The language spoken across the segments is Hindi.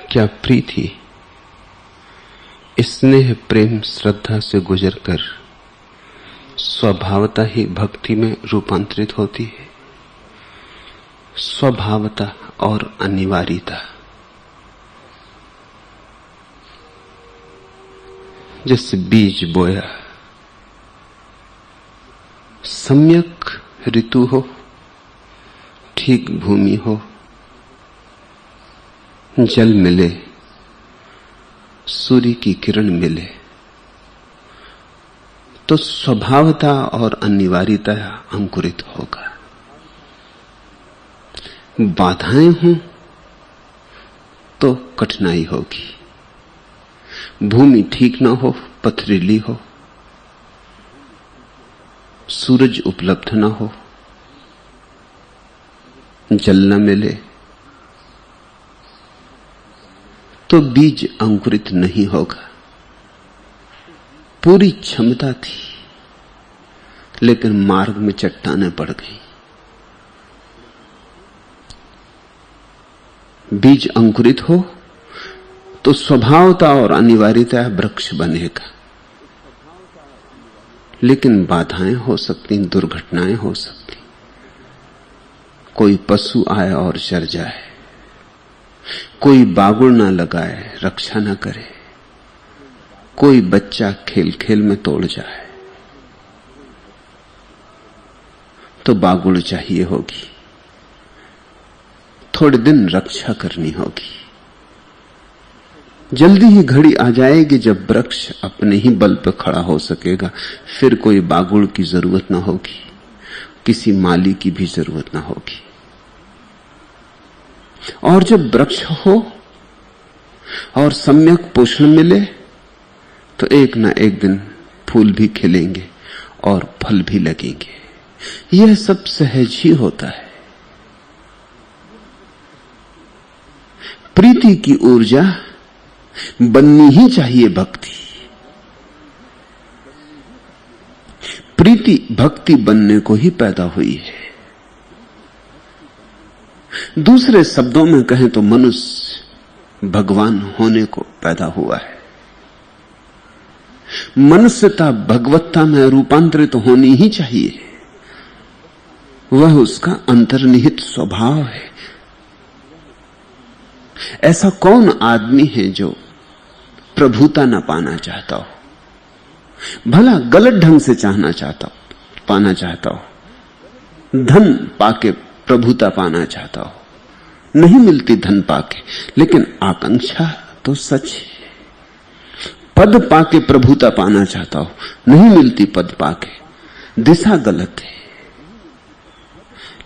क्या प्रीति स्नेह प्रेम श्रद्धा से गुजरकर स्वभावता ही भक्ति में रूपांतरित होती है? स्वभावता और अनिवार्यता। जैसे बीज बोया, सम्यक ऋतु हो, ठीक भूमि हो, जल मिले, सूर्य की किरण मिले, तो स्वभावता और अनिवार्यता अंकुरित होगा। बाधाएं हों तो कठिनाई होगी। भूमि ठीक ना हो, पथरीली हो, सूरज उपलब्ध ना हो, जल न मिले, तो बीज अंकुरित नहीं होगा। पूरी क्षमता थी, लेकिन मार्ग में चट्टानें पड़ गई। बीज अंकुरित हो तो स्वभावता और अनिवार्यता वृक्ष बनेगा, लेकिन बाधाएं हो सकती, दुर्घटनाएं हो सकती। कोई पशु आए और जर जाए, कोई बागुड़ ना लगाए, रक्षा ना करे, कोई बच्चा खेल खेल में तोड़ जाए, तो बागुड़ चाहिए होगी, थोड़े दिन रक्षा करनी होगी। जल्दी ही घड़ी आ जाएगी जब वृक्ष अपने ही बल पर खड़ा हो सकेगा, फिर कोई बागुड़ की जरूरत ना होगी, किसी माली की भी जरूरत ना होगी। और जब वृक्ष हो और सम्यक पोषण मिले, तो एक ना एक दिन फूल भी खिलेंगे और फल भी लगेंगे। यह सब सहज ही होता है। प्रीति की ऊर्जा बननी ही चाहिए भक्ति। प्रीति भक्ति बनने को ही पैदा हुई है। दूसरे शब्दों में कहें तो मनुष्य भगवान होने को पैदा हुआ है। मनुष्यता भगवत्ता में रूपांतरित होनी ही चाहिए। वह उसका अंतर्निहित स्वभाव है। ऐसा कौन आदमी है जो प्रभुता न पाना चाहता हो? भला गलत ढंग से पाना चाहता हो, धन पाके प्रभुता पाना चाहता हो, नहीं मिलती धन पाके, लेकिन आकांक्षा तो सच है। पद पाके प्रभुता पाना चाहता हो, नहीं मिलती पद पाके, दिशा गलत है,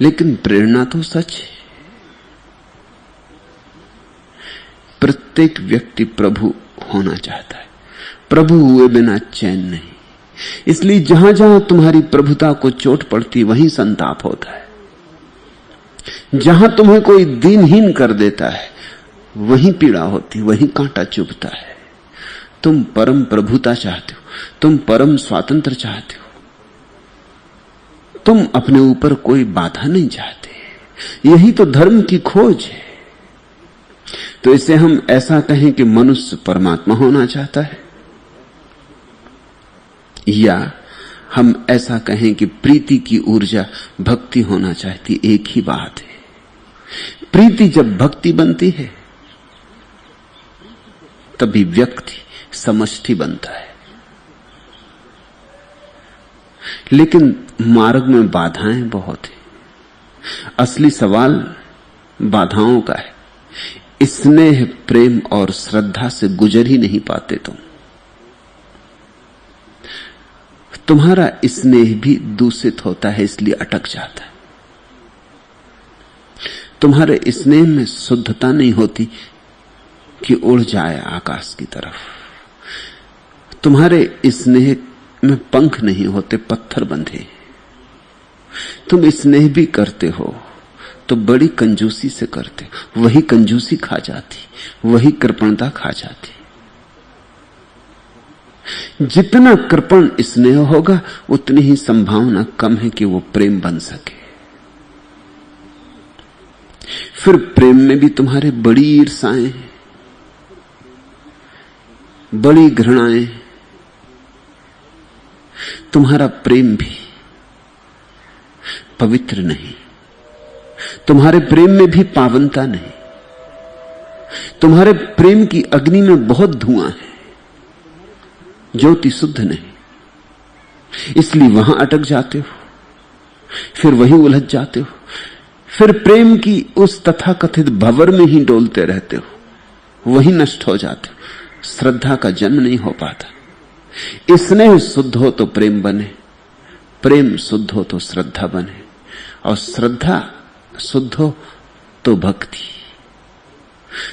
लेकिन प्रेरणा तो सच है। प्रत्येक व्यक्ति प्रभु होना चाहता है। प्रभु हुए बिना चैन नहीं। इसलिए जहां जहां तुम्हारी प्रभुता को चोट पड़ती, वहीं संताप होता है। जहां तुम्हें कोई दीनहीन कर देता है, वहीं पीड़ा होती, वहीं कांटा चुभता है। तुम परम प्रभुता चाहते हो, तुम परम स्वातंत्र चाहते हो, तुम अपने ऊपर कोई बाधा नहीं चाहते। यही तो धर्म की खोज है। तो इसे हम ऐसा कहें कि मनुष्य परमात्मा होना चाहता है, या हम ऐसा कहें कि प्रीति की ऊर्जा भक्ति होना चाहती, एक ही बात है। प्रीति जब भक्ति बनती है, तभी व्यक्ति समष्टि बनता है। लेकिन मार्ग में बाधाएं बहुत हैं। असली सवाल बाधाओं का है। स्नेह प्रेम और श्रद्धा से गुजर ही नहीं पाते तुम्हारा स्नेह भी दूषित होता है, इसलिए अटक जाता है। तुम्हारे स्नेह में शुद्धता नहीं होती कि उड़ जाए आकाश की तरफ। तुम्हारे स्नेह में पंख नहीं होते, पत्थर बंधे। तुम स्नेह भी करते हो तो बड़ी कंजूसी से करते, वही कंजूसी खा जाती, वही कृपणता खा जाती। जितना कृपण स्नेह होगा, उतनी ही संभावना कम है कि वो प्रेम बन सके। फिर प्रेम में भी तुम्हारे बड़ी ईर्ष्याएं हैं, बड़ी घृणाएं, तुम्हारा प्रेम भी पवित्र नहीं, तुम्हारे प्रेम में भी पावनता नहीं, तुम्हारे प्रेम की अग्नि में बहुत धुआं है, ज्योति शुद्ध नहीं। इसलिए वहां अटक जाते हो, फिर वहीं उलझ जाते हो, फिर प्रेम की उस तथाकथित भंवर में ही डोलते रहते हो, वहीं नष्ट हो जाते हो। श्रद्धा का जन्म नहीं हो पाता। स्नेह शुद्ध हो तो प्रेम बने, प्रेम शुद्ध हो तो श्रद्धा बने, और श्रद्धा शुद्ध हो तो भक्ति।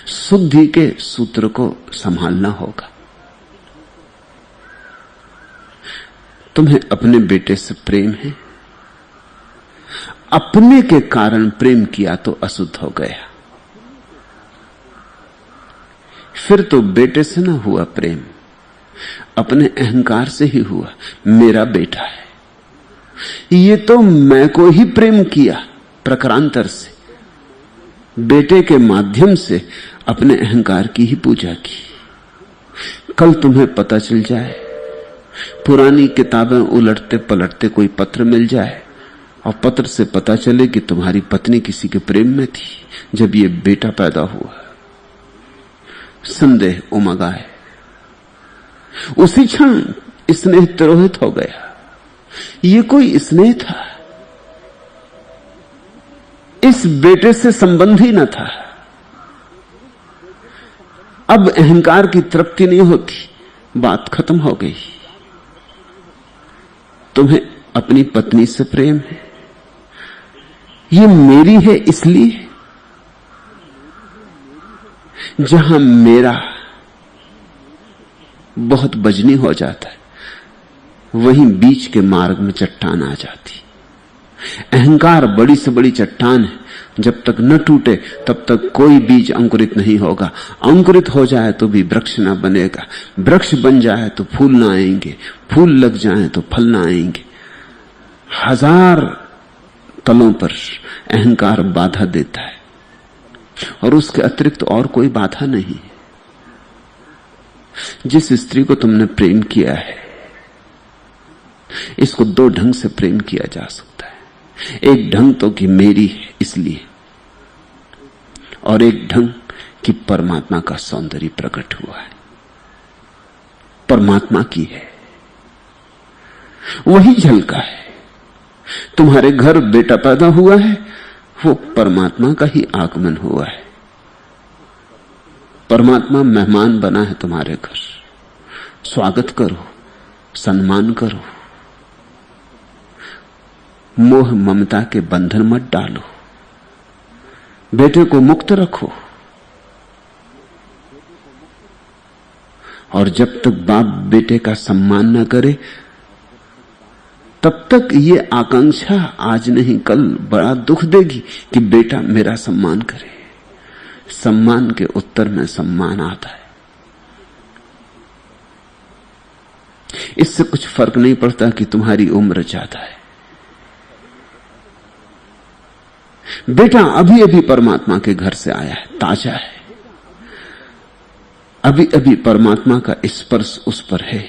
शुद्धि के सूत्र को संभालना होगा। तुम्हें अपने बेटे से प्रेम है, अपने के कारण प्रेम किया तो अशुद्ध हो गया। फिर तो बेटे से ना हुआ प्रेम, अपने अहंकार से ही हुआ। मेरा बेटा है, ये तो मैं को ही प्रेम किया प्रकारांतर से, बेटे के माध्यम से अपने अहंकार की ही पूजा की। कल तुम्हें पता चल जाए, पुरानी किताबें उलटते पलटते कोई पत्र मिल जाए और पत्र से पता चले कि तुम्हारी पत्नी किसी के प्रेम में थी जब ये बेटा पैदा हुआ, संदेह उमगाए। उसी क्षण स्नेह तिरोहित हो गया। ये कोई स्नेह था, इस बेटे से संबंध ही न था। अब अहंकार की तृप्ति नहीं होती, बात खत्म हो गई। तुम्हें अपनी पत्नी से प्रेम है, ये मेरी है इसलिए। जहां मेरा बहुत बजनी हो जाता है, वहीं बीच के मार्ग में चट्टान आ जाती। अहंकार बड़ी से बड़ी चट्टान है, जब तक न टूटे तब तक कोई बीज अंकुरित नहीं होगा। अंकुरित हो जाए तो भी वृक्ष ना बनेगा, वृक्ष बन जाए तो फूल ना आएंगे, फूल लग जाए तो फल ना आएंगे। हजार तलों पर अहंकार बाधा देता है, और उसके अतिरिक्त और कोई बाधा नहीं। जिस स्त्री को तुमने प्रेम किया है, इसको दो ढंग से प्रेम किया जा सकता है। एक ढंग तो कि मेरी है इसलिए, और एक ढंग कि परमात्मा का सौंदर्य प्रकट हुआ है, परमात्मा की है, वही झलका है। तुम्हारे घर बेटा पैदा हुआ है, वो परमात्मा का ही आगमन हुआ है। परमात्मा मेहमान बना है तुम्हारे घर, स्वागत करो, सम्मान करो। मोह ममता के बंधन मत डालो, बेटे को मुक्त रखो। और जब तक बाप बेटे का सम्मान न करे, तब तक ये आकांक्षा आज नहीं कल बड़ा दुख देगी कि बेटा मेरा सम्मान करे। सम्मान के उत्तर में सम्मान आता है। इससे कुछ फर्क नहीं पड़ता कि तुम्हारी उम्र ज्यादा है। बेटा अभी अभी परमात्मा के घर से आया है, ताजा है, अभी अभी परमात्मा का स्पर्श उस पर है,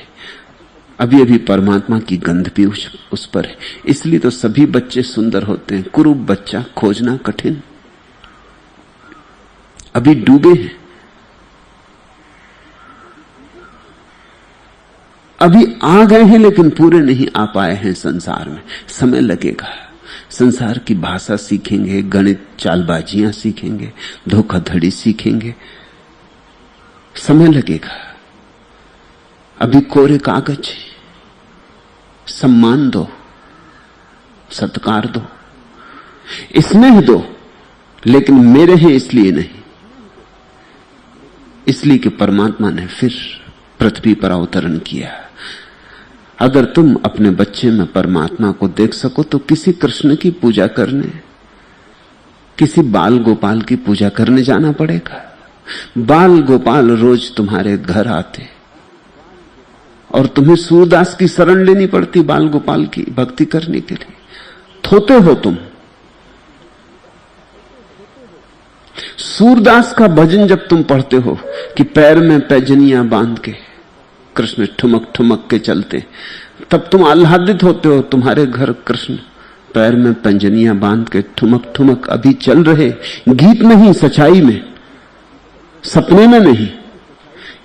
अभी अभी परमात्मा की गंध भी उस पर है। इसलिए तो सभी बच्चे सुंदर होते हैं। कुरूप बच्चा खोजना कठिन, अभी डूबे हैं, अभी आ गए हैं लेकिन पूरे नहीं आ पाए हैं संसार में। समय लगेगा, संसार की भाषा सीखेंगे, गणित चालबाजियां सीखेंगे, धोखाधड़ी सीखेंगे, समय लगेगा। अभी कोरे कागज। सम्मान दो, सत्कार दो, स्नेह दो, लेकिन मेरे हैं इसलिए नहीं, इसलिए कि परमात्मा ने फिर पृथ्वी पर अवतरण किया। अगर तुम अपने बच्चे में परमात्मा को देख सको तो किसी कृष्ण की पूजा करने, किसी बाल गोपाल की पूजा करने जाना पड़ेगा। बाल गोपाल रोज तुम्हारे घर आते और तुम्हें सूरदास की शरण लेनी पड़ती बाल गोपाल की भक्ति करने के लिए। थोते हो तुम। सूरदास का भजन जब तुम पढ़ते हो कि पैर में पैजनियां बांध के कृष्ण ठुमक ठुमक के चलते, तब तुम आह्लादित होते हो। तुम्हारे घर कृष्ण पैर में पंजनियां बांध के ठुमक ठुमक अभी चल रहे, गीत नहीं, सच्चाई में, सपने में नहीं,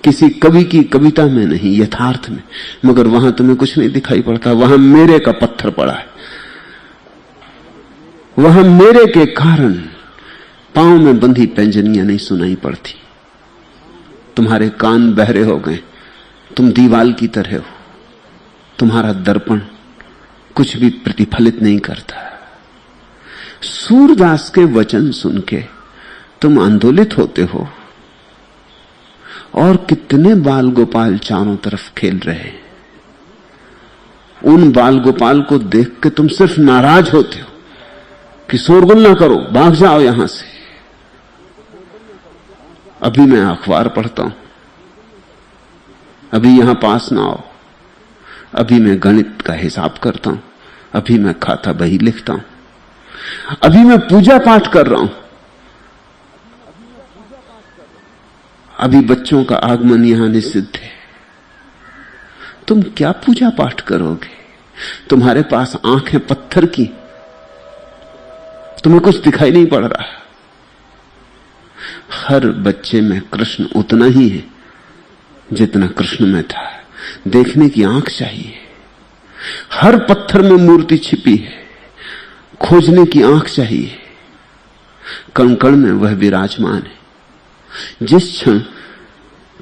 किसी कवि की कविता में नहीं, यथार्थ में। मगर वहां तुम्हें कुछ नहीं दिखाई पड़ता। वहां मेरे का पत्थर पड़ा है, वहां मेरे के कारण पांव में बंधी पैंजनियां नहीं सुनाई पड़ती। तुम्हारे कान बहरे हो गए, तुम दीवाल की तरह हो, तुम्हारा दर्पण कुछ भी प्रतिफलित नहीं करता। सूरदास के वचन सुन के तुम आंदोलित होते हो, और कितने बाल गोपाल चारों तरफ खेल रहे हैं। उन बाल गोपाल को देख के तुम सिर्फ नाराज होते हो कि शोरगुल ना करो, भाग जाओ यहां से। अभी मैं अखबार पढ़ता हूं, अभी यहां पास ना आओ, अभी मैं गणित का हिसाब करता हूं, अभी मैं खाता बही लिखता हूं, अभी मैं पूजा पाठ कर रहा हूं, अभी बच्चों का आगमन यहां निषिद्ध है। तुम क्या पूजा पाठ करोगे? तुम्हारे पास आंखें पत्थर की, तुम्हें कुछ दिखाई नहीं पड़ रहा। हर बच्चे में कृष्ण उतना ही है जितना कृष्ण में था। देखने की आंख चाहिए। हर पत्थर में मूर्ति छिपी है, खोजने की आंख चाहिए। कण कण में वह विराजमान है। जिस क्षण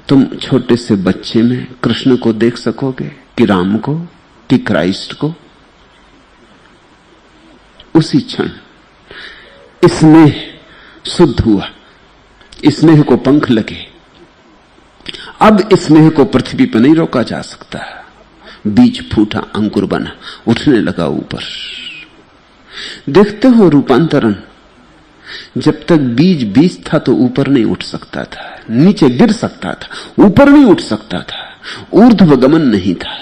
तुम छोटे से बच्चे में कृष्ण को देख सकोगे, कि राम को, कि क्राइस्ट को, उसी क्षण स्नेह शुद्ध हुआ, स्नेह को पंख लगे। अब स्नेह को पृथ्वी पर नहीं रोका जा सकता। बीज फूटा, अंकुर बना, उठने लगा ऊपर। देखते हो रूपांतरण। जब तक बीज बीज था तो ऊपर नहीं उठ सकता था, नीचे गिर सकता था, ऊपर नहीं उठ सकता था, ऊर्ध्वगमन नहीं था।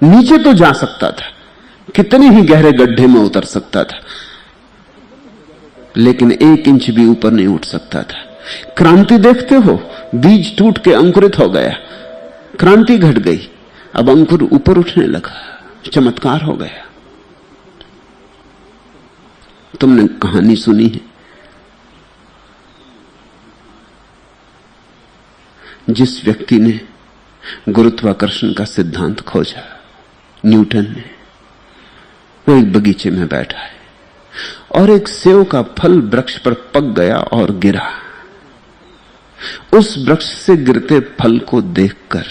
नीचे तो जा सकता था, कितने ही गहरे गड्ढे में उतर सकता था, लेकिन 1 इंच भी ऊपर नहीं उठ सकता था। क्रांति देखते हो, बीज टूट के अंकुरित हो गया, क्रांति घट गई, अब अंकुर ऊपर उठने लगा, चमत्कार हो गया। तुमने कहानी सुनी है, जिस व्यक्ति ने गुरुत्वाकर्षण का सिद्धांत खोजा, न्यूटन ने, वो एक बगीचे में बैठा है और एक सेव का फल वृक्ष पर पक गया और गिरा। उस वृक्ष से गिरते फल को देखकर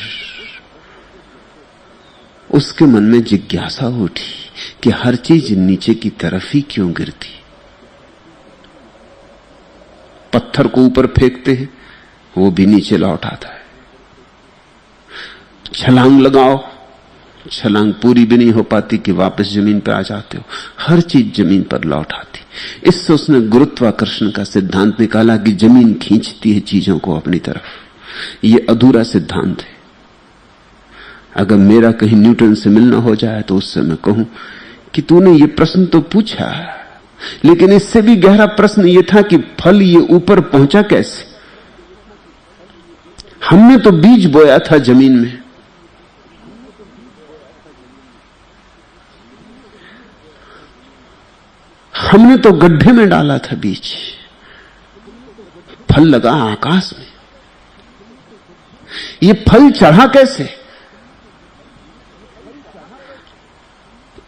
उसके मन में जिज्ञासा उठी कि हर चीज नीचे की तरफ ही क्यों गिरती। पत्थर को ऊपर फेंकते हैं, वो भी नीचे लौट आता है। छलांग लगाओ, छलांग पूरी भी नहीं हो पाती कि वापस जमीन पर आ जाते हो, हर चीज जमीन पर लौट आती। इससे उसने गुरुत्वाकर्षण का सिद्धांत निकाला कि जमीन खींचती है चीजों को अपनी तरफ। यह अधूरा सिद्धांत है। अगर मेरा कहीं न्यूटन से मिलना हो जाए तो उससे मैं कहूं कि तूने ये प्रश्न तो पूछा, लेकिन इससे भी गहरा प्रश्न यह था कि फल ये ऊपर पहुंचा कैसे। हमने तो बीज बोया था जमीन में, हमने तो गड्ढे में डाला था बीज, फल लगा आकाश में। ये फल चढ़ा कैसे?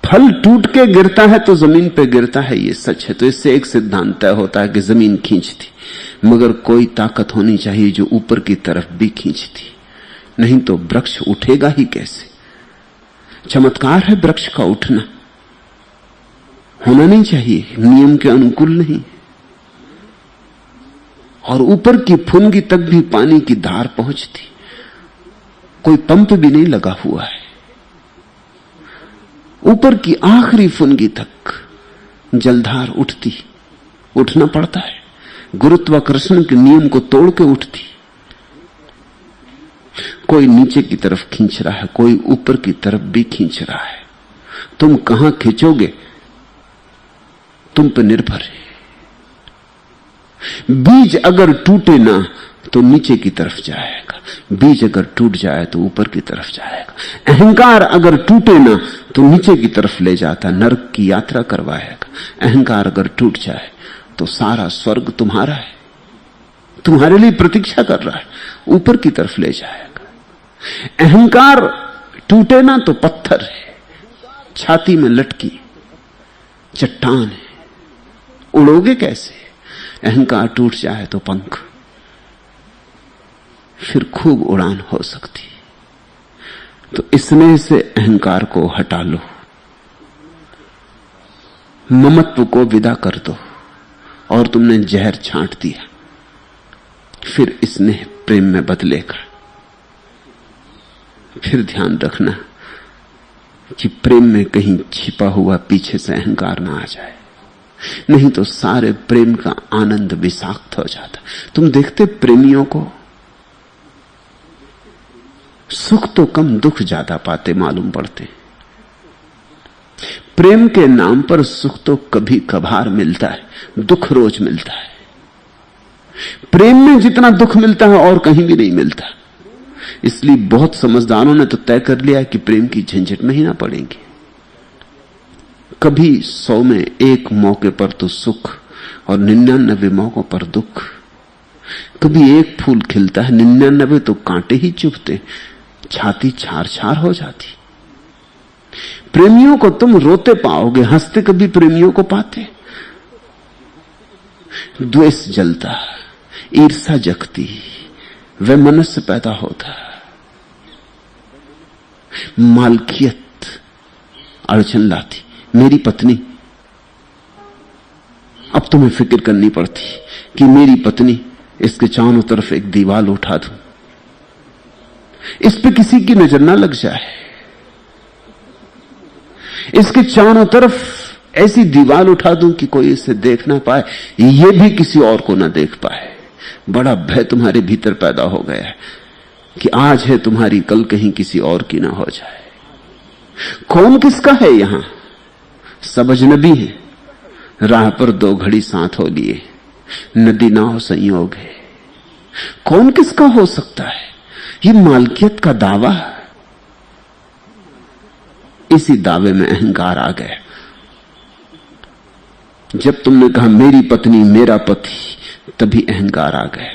फल टूट के गिरता है तो जमीन पे गिरता है, ये सच है। तो इससे एक सिद्धांत तय होता है कि जमीन खींचती, मगर कोई ताकत होनी चाहिए जो ऊपर की तरफ भी खींचती, नहीं तो वृक्ष उठेगा ही कैसे। चमत्कार है वृक्ष का उठना, होना नहीं चाहिए, नियम के अनुकूल नहीं। और ऊपर की फुनगी तक भी पानी की धार पहुंचती, कोई पंप भी नहीं लगा हुआ है। ऊपर की आखिरी फुनगी तक जलधार उठती, उठना पड़ता है, गुरुत्वाकर्षण के नियम को तोड़ के उठती। कोई नीचे की तरफ खींच रहा है, कोई ऊपर की तरफ भी खींच रहा है। तुम कहां खींचोगे तुम पर निर्भर है। बीज अगर टूटे ना तो नीचे की तरफ जाएगा, बीज अगर टूट जाए तो ऊपर की तरफ जाएगा। अहंकार अगर टूटे ना तो नीचे की तरफ ले जाता, नरक की यात्रा करवाएगा। अहंकार अगर टूट जाए तो सारा स्वर्ग तुम्हारा है, तुम्हारे लिए प्रतीक्षा कर रहा है, ऊपर की तरफ ले जाएगा। अहंकार टूटे ना तो पत्थर है, छाती में लटकी चट्टान है, उड़ोगे कैसे? अहंकार टूट जाए तो पंख, फिर खूब उड़ान हो सकती। तो स्नेह से अहंकार को हटा लो, ममत्व को विदा कर दो, और तुमने जहर छांट दिया, फिर स्नेह प्रेम में बदलेगा। फिर ध्यान रखना कि प्रेम में कहीं छिपा हुआ पीछे से अहंकार ना आ जाए, नहीं तो सारे प्रेम का आनंद विषाक्त हो जाता। तुम देखते प्रेमियों को सुख तो कम दुख ज्यादा पाते मालूम पड़ते। प्रेम के नाम पर सुख तो कभी कभार मिलता है, दुख रोज मिलता है। प्रेम में जितना दुख मिलता है और कहीं भी नहीं मिलता। इसलिए बहुत समझदारों ने तो तय कर लिया कि प्रेम की झंझट में ही ना पड़ेंगे। कभी 100 में एक मौके पर तो सुख और 99 मौकों पर दुख। कभी एक फूल खिलता है, 99 तो कांटे ही चुभते, छाती छार छार हो जाती। प्रेमियों को तुम रोते पाओगे, हंसते कभी प्रेमियों को पाते? द्वेष जलता, ईर्षा जगती, वह मनुष्य पैदा होता, मालकियत अड़चन लाती। मेरी पत्नी, अब तुम्हें फिक्र करनी पड़ती कि मेरी पत्नी, इसके चारों तरफ एक दीवार उठा दूं, इस पे किसी की नजर ना लग जाए, इसके चारों तरफ ऐसी दीवार उठा दूं कि कोई इसे देख ना पाए, ये भी किसी और को ना देख पाए। बड़ा भय तुम्हारे भीतर पैदा हो गया है कि आज है तुम्हारी, कल कहीं किसी और की ना हो जाए। कौन किसका है यहां? सब अजनबी है, राह पर 2 घड़ी साथ हो लिए, नदी नाव संयोग है। कौन किसका हो सकता है? ये मालकियत का दावा, इसी दावे में अहंकार आ गया। जब तुमने कहा मेरी पत्नी मेरा पति, तभी अहंकार आ गया।